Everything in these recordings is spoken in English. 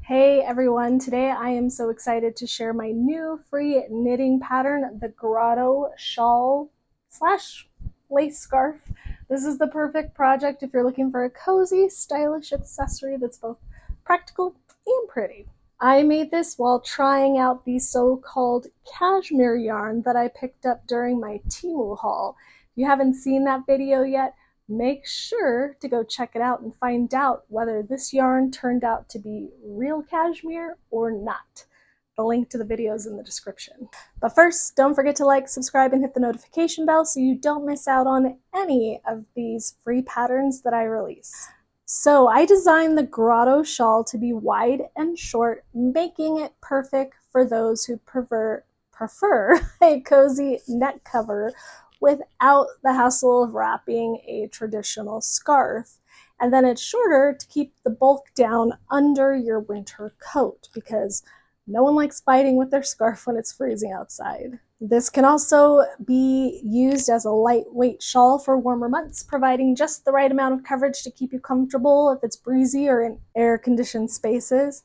Hey everyone, today I am so excited to share my new free knitting pattern, the Grotto Shawl / lace scarf. This is the perfect project if you're looking for a cozy, stylish accessory that's both practical and pretty. I made this while trying out the so-called cashmere yarn that I picked up during my Temu haul. If you haven't seen that video yet, make sure to go check it out and find out whether this yarn turned out to be real cashmere or not. The link to the video is in the description. But first, don't forget to like, subscribe, and hit the notification bell so you don't miss out on any of these free patterns that I release. So I designed the Grotto shawl to be wide and short, making it perfect for those who prefer a cozy neck cover without the hassle of wrapping a traditional scarf. And then it's shorter to keep the bulk down under your winter coat because no one likes fighting with their scarf when it's freezing outside. This can also be used as a lightweight shawl for warmer months, providing just the right amount of coverage to keep you comfortable if it's breezy or in air-conditioned spaces.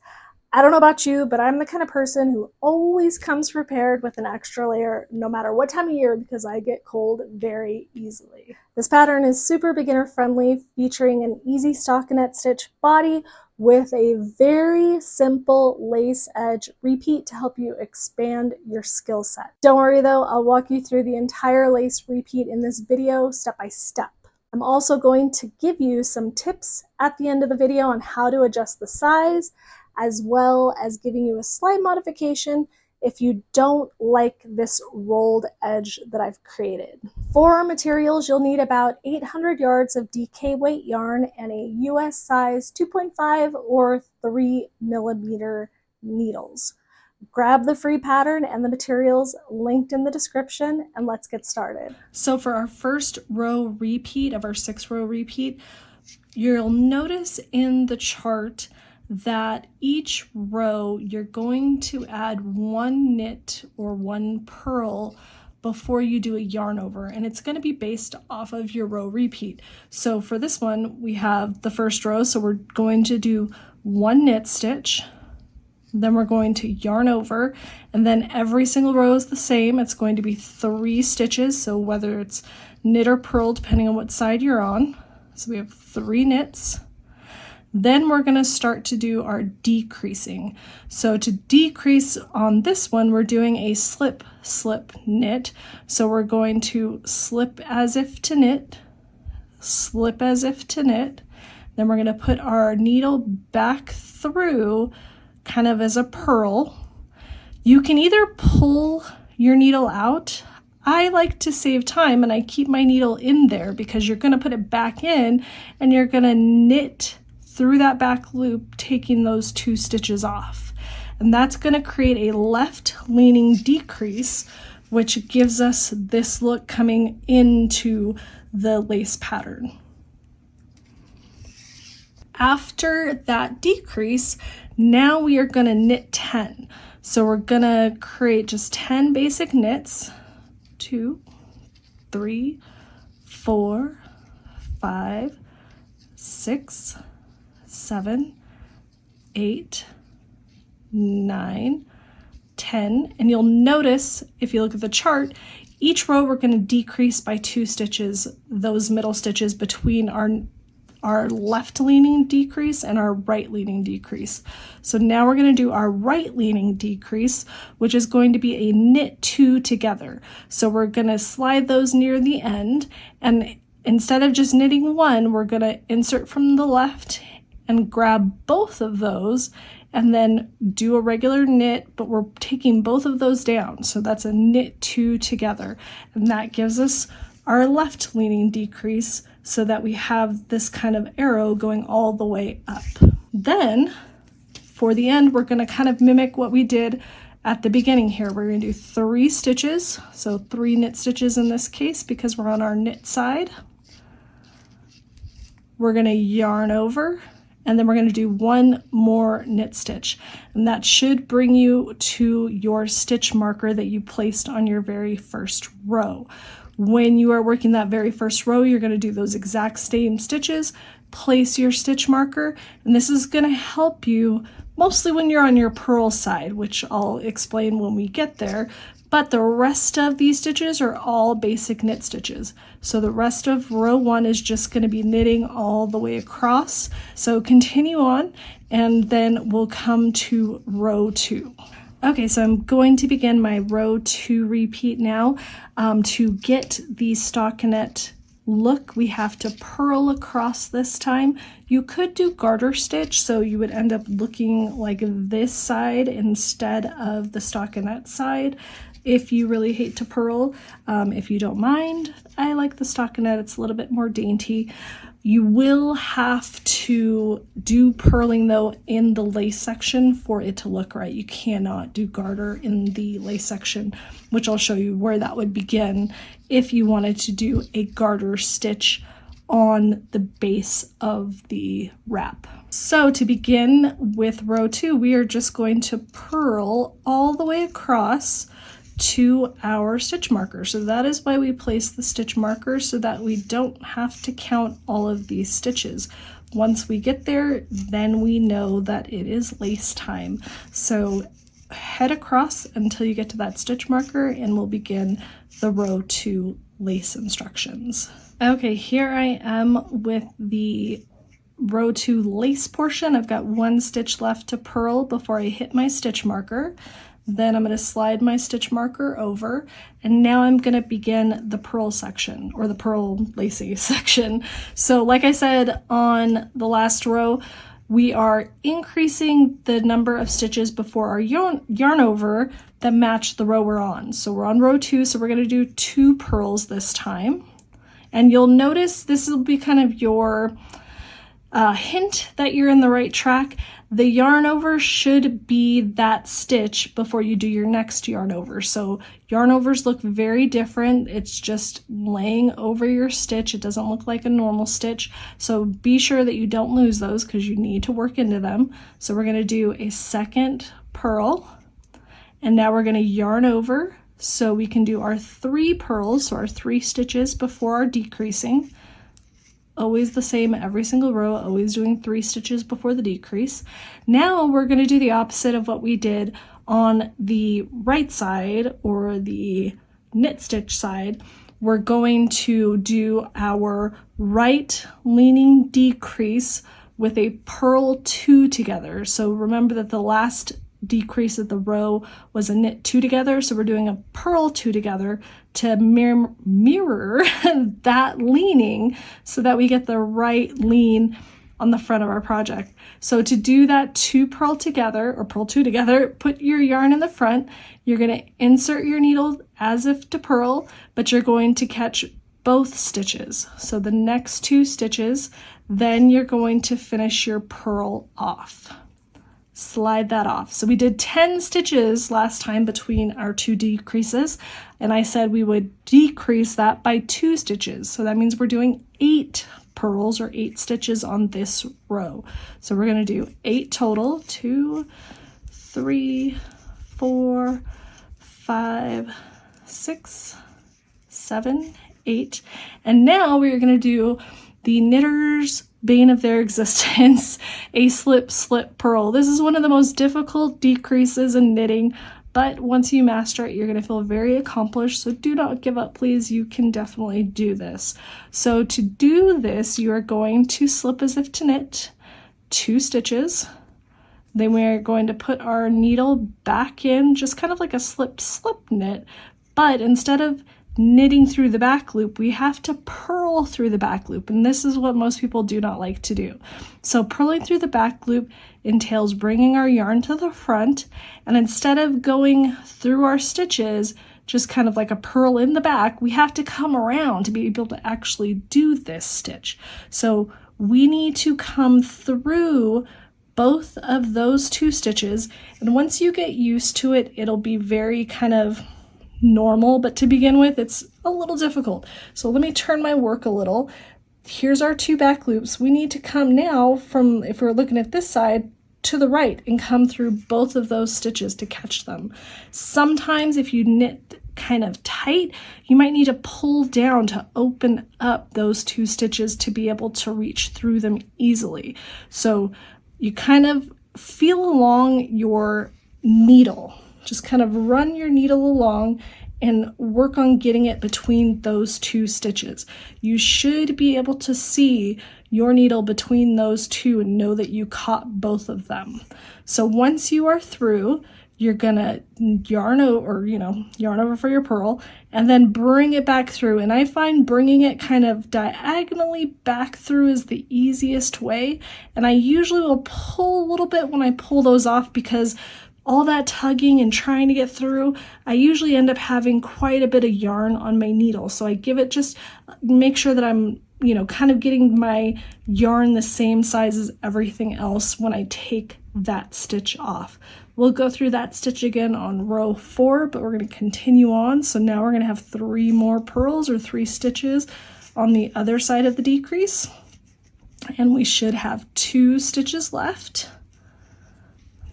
I don't know about you, but I'm the kind of person who always comes prepared with an extra layer no matter what time of year because I get cold very easily. This pattern is super beginner friendly, featuring an easy stockinette stitch body with a very simple lace edge repeat to help you expand your skill set. Don't worry though, I'll walk you through the entire lace repeat in this video step by step. I'm also going to give you some tips at the end of the video on how to adjust the size, as well as giving you a slight modification if you don't like this rolled edge that I've created. For our materials, you'll need about 800 yards of DK weight yarn and a US size 2.5 or 3 millimeter needles. Grab the free pattern and the materials linked in the description, and let's get started. So for our first row repeat of our 6-row repeat, you'll notice in the chart that each row you're going to add one knit or one purl before you do a yarn over, and it's going to be based off of your row repeat. So for this one, we have the first row, so we're going to do one knit stitch, then we're going to yarn over, and then every single row is the same. It's going to be 3 stitches, so whether it's knit or purl depending on what side you're on. So we have 3 knits. Then we're going to start to do our decreasing. So to decrease on this one, we're doing a slip, slip, knit. So we're going to slip as if to knit, slip as if to knit. Then we're going to put our needle back through kind of as a purl. You can either pull your needle out. I like to save time and I keep my needle in there because you're going to put it back in and you're going to knit through that back loop, taking those 2 stitches off. And that's going to create a left leaning decrease, which gives us this look coming into the lace pattern. After that decrease, now we are going to knit 10. So we're going to create just 10 basic knits. 2, 3, 4, 5, 6, 7, 8, 9, 10, and you'll notice if you look at the chart, each row we're going to decrease by 2 stitches, those middle stitches between our left leaning decrease and our right leaning decrease. So now we're going to do our right leaning decrease, which is going to be a knit 2 together. So we're going to slide those near the end, and instead of just knitting 1, we're going to insert from the left and grab both of those and then do a regular knit, but we're taking both of those down. So that's a knit 2 together. And that gives us our left leaning decrease so that we have this kind of arrow going all the way up. Then for the end, we're going to kind of mimic what we did at the beginning here. We're going to do 3 stitches. So 3 knit stitches in this case because we're on our knit side. We're going to yarn over, and then we're going to do 1 more knit stitch, and that should bring you to your stitch marker that you placed on your very first row. When you are working that very first row, you're going to do those exact same stitches, place your stitch marker, and this is going to help you mostly when you're on your purl side, which I'll explain when we get there. But the rest of these stitches are all basic knit stitches. So the rest of row 1 is just going to be knitting all the way across. So continue on, and then we'll come to row 2. Okay, so I'm going to begin my row 2 repeat now. To get the stockinette look, we have to purl across this time. You could do garter stitch, so you would end up looking like this side instead of the stockinette side. If you really hate to purl, if you don't mind, I like the stockinette, it's a little bit more dainty. You will have to do purling though in the lace section for it to look right. You cannot do garter in the lace section, which I'll show you where that would begin if you wanted to do a garter stitch on the base of the wrap. So to begin with row 2, we are just going to purl all the way across to our stitch marker. So that is why we place the stitch marker, so that we don't have to count all of these stitches. Once we get there, then we know that it is lace time. So head across until you get to that stitch marker, and we'll begin the row 2 lace instructions. Okay, here I am with the row 2 lace portion. I've got 1 stitch left to purl before I hit my stitch marker. Then I'm going to slide my stitch marker over, and now I'm going to begin the purl section, or the purl lacy section. So like I said on the last row, we are increasing the number of stitches before our yarn over that match the row we're on. So we're on row 2, so we're going to do 2 purls this time. And you'll notice this will be kind of your hint that you're in the right track. The yarn over should be that stitch before you do your next yarn over. So yarn overs look very different. It's just laying over your stitch. It doesn't look like a normal stitch. So be sure that you don't lose those, because you need to work into them. So we're going to do a second purl, and now we're going to yarn over so we can do our 3 purls, so our 3 stitches before our decreasing. Always the same every single row, always doing 3 stitches before the decrease. Now we're going to do the opposite of what we did on the right side, or the knit stitch side. We're going to do our right leaning decrease with a purl 2 together. So remember that the last decrease of the row was a knit 2 together, so we're doing a purl 2 together to mirror that leaning, so that we get the right lean on the front of our project. So to do that 2 purl together, or purl 2 together, put your yarn in the front. You're going to insert your needle as if to purl, but you're going to catch both stitches. So the next 2 stitches, then you're going to finish your purl off. Slide that off. So we did 10 stitches last time between our 2 decreases, and I said we would decrease that by 2 stitches. So that means we're doing 8 purls, or 8 stitches on this row. So we're going to do 8 total. 2, 3, 4, 5, 6, 7, 8. And now we're going to do the knitter's bane of their existence, a slip slip purl. This is one of the most difficult decreases in knitting, but once you master it, you're going to feel very accomplished. So do not give up, please. You can definitely do this. So to do this, you are going to slip as if to knit 2 stitches. Then we're going to put our needle back in, just kind of like a slip slip knit, but instead of knitting through the back loop, we have to purl through the back loop, and this is what most people do not like to do. So purling through the back loop entails bringing our yarn to the front, and instead of going through our stitches just kind of like a purl in the back, we have to come around to be able to actually do this stitch. So we need to come through both of those 2 stitches, and once you get used to it, it'll be very kind of normal, but to begin with, it's a little difficult. So let me turn my work a little. Here's our 2 back loops. We need to come now from, if we're looking at this side, to the right and come through both of those stitches to catch them. Sometimes if you knit kind of tight, you might need to pull down to open up those 2 stitches to be able to reach through them easily. So you kind of feel along your needle. Just kind of run your needle along and work on getting it between those two stitches. You should be able to see your needle between those two and know that you caught both of them. So once you are through, you're gonna yarn over, yarn over for your purl, and then bring it back through. And I find bringing it kind of diagonally back through is the easiest way. And I usually will pull a little bit when I pull those off, because all that tugging and trying to get through, I usually end up having quite a bit of yarn on my needle. So I give it, just make sure that I'm, kind of getting my yarn the same size as everything else when I take that stitch off. We'll go through that stitch again on row 4, but we're going to continue on. So now we're going to have 3 more purls, or 3 stitches on the other side of the decrease. And we should have 2 stitches left.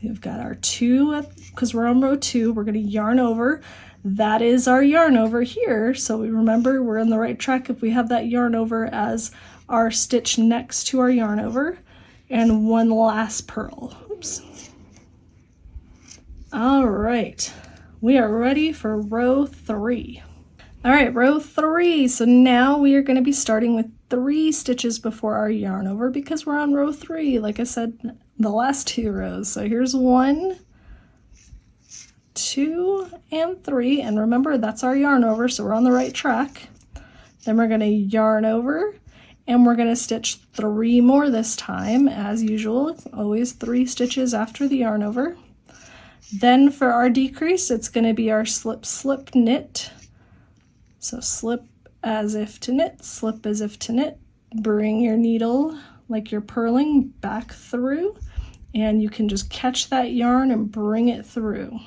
We've got our 2, because we're on row 2, we're going to yarn over. That is our yarn over here. So we remember we're on the right track if we have that yarn over as our stitch next to our yarn over. And 1 last purl. Oops. All right, we are ready for row 3. All right, row 3. So now we are going to be starting with 3 stitches before our yarn over, because we're on row 3, like I said, the last 2 rows. So here's 1, 2, and 3. And remember, that's our yarn over, so we're on the right track. Then we're going to yarn over, and we're going to stitch 3 more this time, as usual, always 3 stitches after the yarn over. Then for our decrease, it's going to be our slip, slip, knit. So slip as if to knit, slip as if to knit. Bring your needle like you're purling back through, and you can just catch that yarn and bring it through.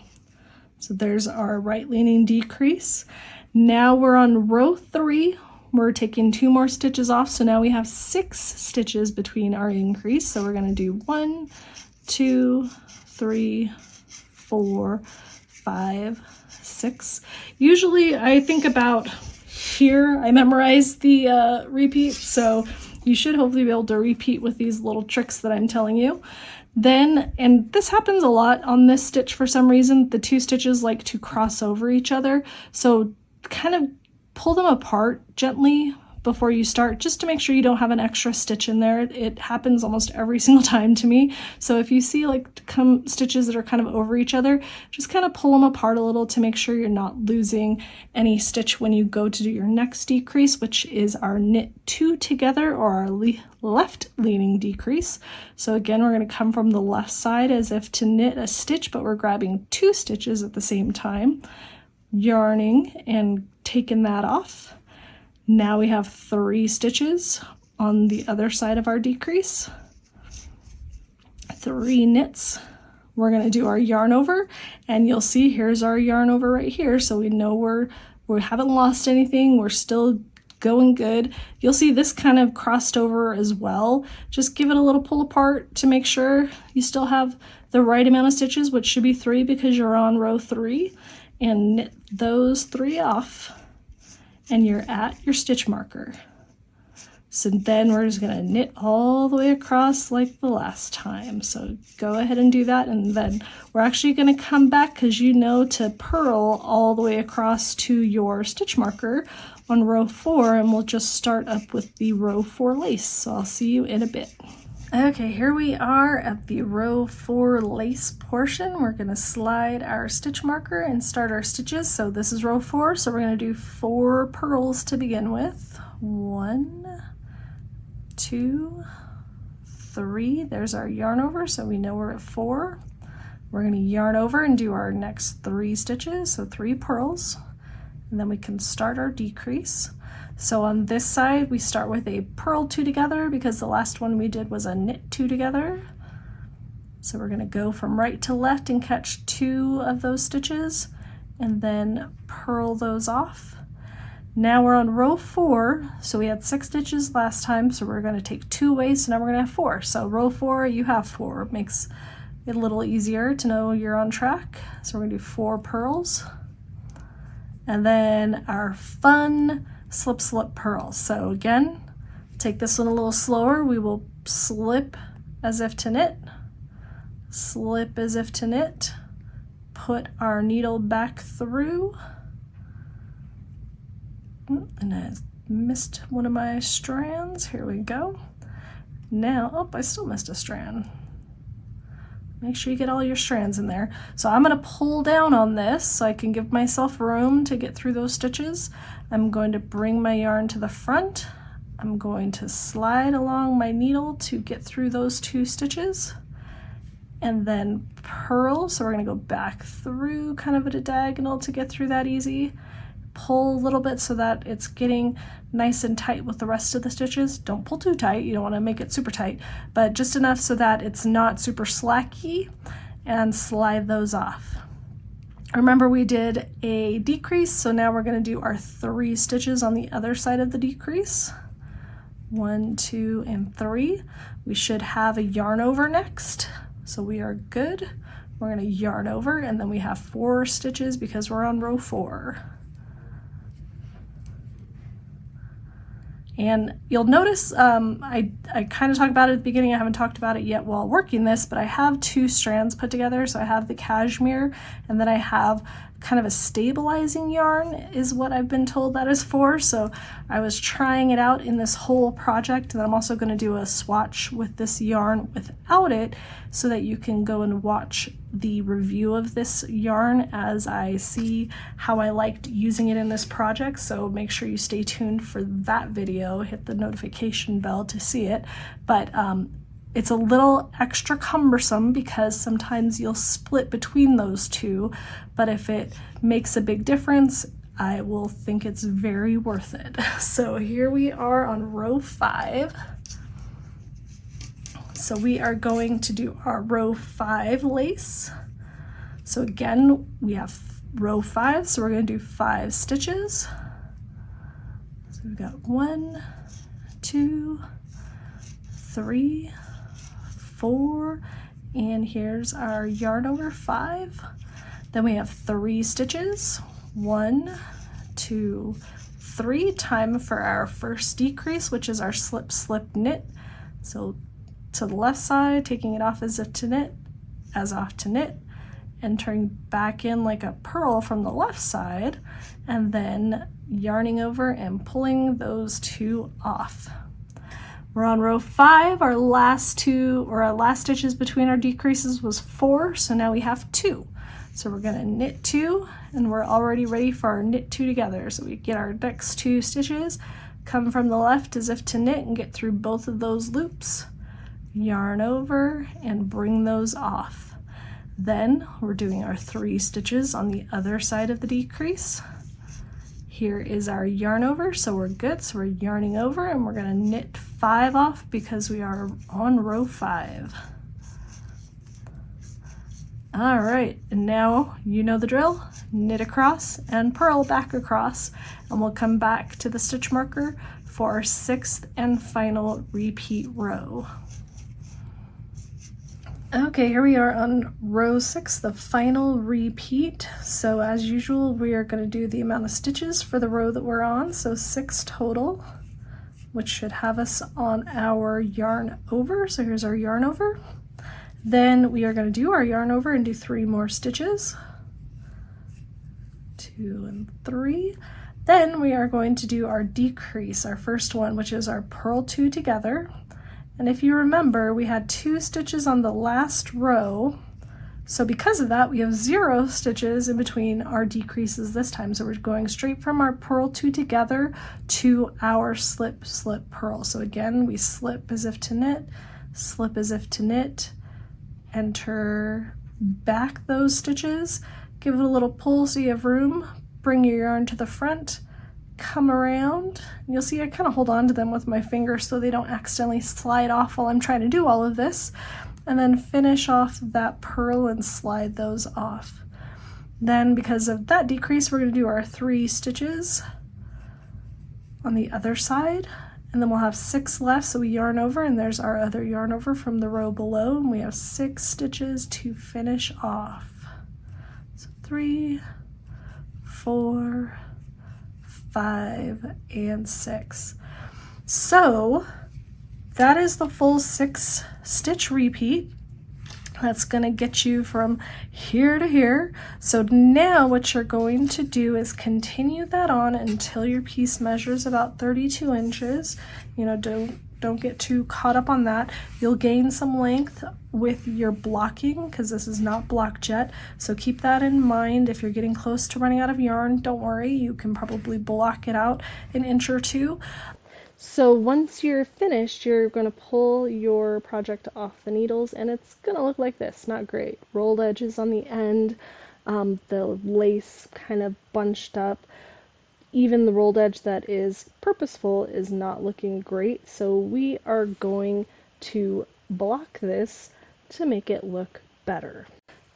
So there's our right leaning decrease. Now we're on row 3. We're taking 2 more stitches off, so now we have 6 stitches between our increase. So we're going to do 1, 2, 3, 4, 5, 6. Usually I think about here. I memorize the repeat, so you should hopefully be able to repeat with these little tricks that I'm telling you. Then, and this happens a lot on this stitch for some reason, the 2 stitches like to cross over each other. So kind of pull them apart gently before you start, just to make sure you don't have an extra stitch in there. It happens almost every single time to me. So if you see like stitches that are kind of over each other, just kind of pull them apart a little to make sure you're not losing any stitch when you go to do your next decrease, which is our knit 2 together, or our left leaning decrease. So again, we're going to come from the left side as if to knit a stitch, but we're grabbing 2 stitches at the same time, yarning and taking that off. Now we have 3 stitches on the other side of our decrease, 3 knits. We're going to do our yarn over, and you'll see here's our yarn over right here, so we know we haven't lost anything, we're still going good. You'll see this kind of crossed over as well. Just give it a little pull apart to make sure you still have the right amount of stitches, which should be 3 because you're on row 3, and knit those 3 off. And you're at your stitch marker. So then we're just going to knit all the way across like the last time. So go ahead and do that, and then we're actually going to come back, because to purl all the way across to your stitch marker on row 4, and we'll just start up with the row 4 lace. So I'll see you in a bit. Okay, here we are at the row 4 lace portion. We're going to slide our stitch marker and start our stitches. So this is row 4, so we're going to do 4 purls to begin with. 1, 2, 3. There's our yarn over, so we know we're at 4. We're going to yarn over and do our next 3 stitches, so 3 purls, and then we can start our decrease. So on this side, we start with a purl 2 together, because the last one we did was a knit 2 together. So we're going to go from right to left and catch 2 of those stitches, and then purl those off. Now we're on row 4, so we had 6 stitches last time, so we're going to take 2 away, so now we're going to have 4. So row 4, you have 4. It makes it a little easier to know you're on track. So we're going to do 4 purls, and then our fun slip, slip, purl. So again, take this one a little slower. We will slip as if to knit, slip as if to knit, put our needle back through, and I missed one of my strands. Here we go. Now, oh, I still missed a strand. Make sure you get all your strands in there. So I'm going to pull down on this so I can give myself room to get through those stitches. I'm going to bring my yarn to the front. I'm going to slide along my needle to get through those 2 stitches and then purl. So we're going to go back through kind of at a diagonal to get through that easy. Pull a little bit so that it's getting nice and tight with the rest of the stitches. Don't pull too tight, you don't want to make it super tight, but just enough so that it's not super slacky, and slide those off. Remember, we did a decrease, so now we're going to do our 3 stitches on the other side of the decrease. 1, 2, and 3. We should have a yarn over next, so we are good. We're going to yarn over, and then we have 4 stitches because we're on row 4. And you'll notice I kind of talked about it at the beginning. I haven't talked about it yet while working this, but I have 2 strands put together. So I have the cashmere, and then I have kind of a stabilizing yarn is what I've been told that is for. So I was trying it out in this whole project, and I'm also going to do a swatch with this yarn without it so that you can go and watch the review of this yarn as I see how I liked using it in this project. So make sure you stay tuned for that video, hit the notification bell to see it. But it's a little extra cumbersome because sometimes you'll split between those 2, but if it makes a big difference, I will think it's very worth it. So here we are on row 5. So we are going to do our row 5 lace. So again, we have row 5, so we're going to do 5 stitches. So we've got 1, 2, 3, 4, and here's our yarn over 5. Then we have 3 stitches. 1, 2, 3. Time for our first decrease, which is our slip, slip, knit. So to the left side, taking it off as if to knit, as off to knit, entering back in like a purl from the left side, and then yarning over and pulling those 2 off. We're on row 5. Our last stitches between our decreases was 4, so now we have 2. So we're going to knit 2, and we're already ready for our knit 2 together. So we get our next 2 stitches, come from the left as if to knit, and get through both of those loops, yarn over, and bring those off. Then we're doing our 3 stitches on the other side of the decrease. Here is our yarn over, so we're good. So we're yarning over, and we're going to knit 5 off because we are on row 5. All right, and now you know the drill. Knit across and purl back across, and we'll come back to the stitch marker for our 6th and final repeat row. Okay, here we are on row 6, the final repeat. So as usual, we are going to do the amount of stitches for the row that we're on, so 6 total, which should have us on our yarn over. So here's our yarn over. Then we are going to do our yarn over and do 3 more stitches. 2 and 3. Then we are going to do our decrease, our first one, which is our purl 2 together. And if you remember, we had 2 stitches on the last row. So because of that, we have 0 stitches in between our decreases this time. So we're going straight from our purl 2 together to our slip, slip, purl. So again, we slip as if to knit, slip as if to knit, enter back those stitches, give it a little pull so you have room, bring your yarn to the front, come around. You'll see I kind of hold on to them with my fingers so they don't accidentally slide off while I'm trying to do all of this, and then finish off that purl and slide those off. Then because of that decrease, we're going to do our 3 stitches on the other side, and then we'll have 6 left, so we yarn over, and there's our other yarn over from the row below, and we have 6 stitches to finish off. So 3, 4, 5, and 6. So that is the full 6 stitch repeat. That's going to get you from here to here. So now what you're going to do is continue that on until your piece measures about 32 inches. You know, don't get too caught up on that. You'll gain some length with your blocking because this is not blocked yet. So keep that in mind. If you're getting close to running out of yarn, don't worry. You can probably block it out an inch or two. So once you're finished, you're going to pull your project off the needles and it's going to look like this. Not great. Rolled edges on the end, the lace kind of bunched up. Even the rolled edge that is purposeful is not looking great. So we are going to block this to make it look better.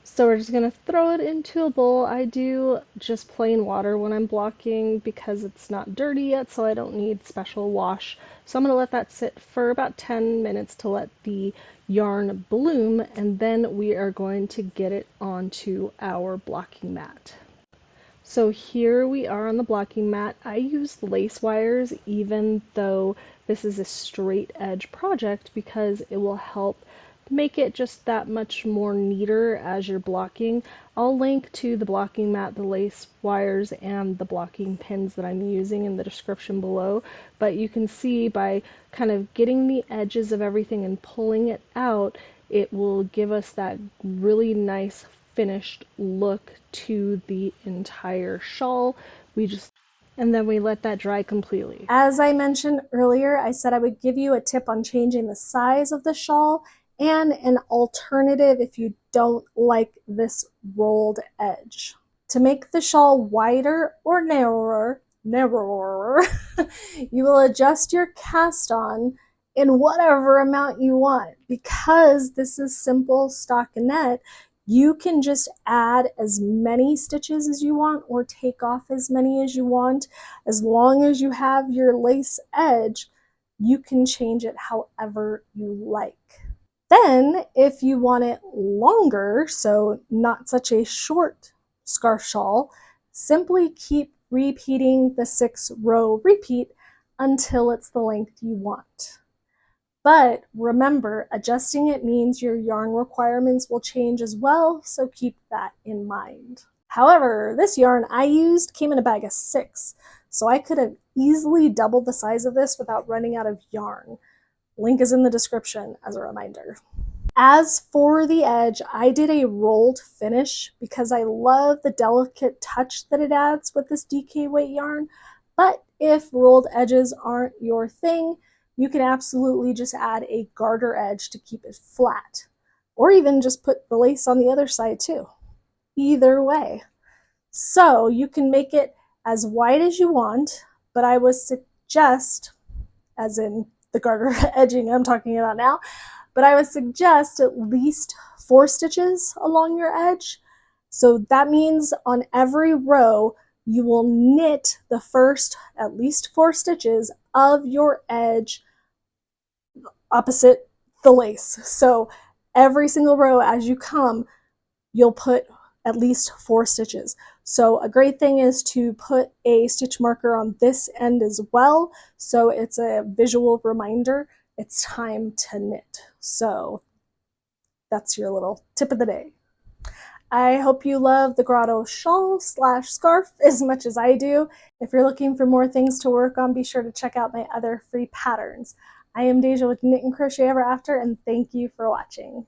So we're just going to throw it into a bowl. I do just plain water when I'm blocking because it's not dirty yet, so I don't need special wash. So I'm going to let that sit for about 10 minutes to let the yarn bloom, and then we are going to get it onto our blocking mat. So here we are on the blocking mat. I use lace wires even though this is a straight edge project because it will help make it just that much more neater as you're blocking. I'll link to the blocking mat, the lace wires, and the blocking pins that I'm using in the description below. But you can see by kind of getting the edges of everything and pulling it out, it will give us that really nice finished look to the entire shawl. And then we let that dry completely. As I mentioned earlier, I said I would give you a tip on changing the size of the shawl and an alternative if you don't like this rolled edge. To make the shawl wider or narrower, you will adjust your cast on in whatever amount you want. Because this is simple stockinette, you can just add as many stitches as you want or take off as many as you want. As long as you have your lace edge, you can change it however you like. Then, if you want it longer, so not such a short scarf shawl, simply keep repeating the 6-row repeat until it's the length you want. But remember, adjusting it means your yarn requirements will change as well, so keep that in mind. However, this yarn I used came in a bag of 6, so I could have easily doubled the size of this without running out of yarn. Link is in the description as a reminder. As for the edge, I did a rolled finish because I love the delicate touch that it adds with this DK weight yarn. But if rolled edges aren't your thing, you can absolutely just add a garter edge to keep it flat. Or even just put the lace on the other side too. Either way. So you can make it as wide as you want, but I would suggest, as in the garter edging I'm talking about now, but I would suggest at least 4 stitches along your edge. So that means on every row, you will knit the first at least 4 stitches of your edge opposite the lace. So every single row as you come, you'll put at least 4 stitches. So a great thing is to put a stitch marker on this end as well, so it's a visual reminder it's time to knit. So that's your little tip of the day. I hope you love the Grotto shawl / scarf as much as I do. If you're looking for more things to work on, be sure to check out my other free patterns. I am Deja with Knit and Crochet Ever After, and thank you for watching.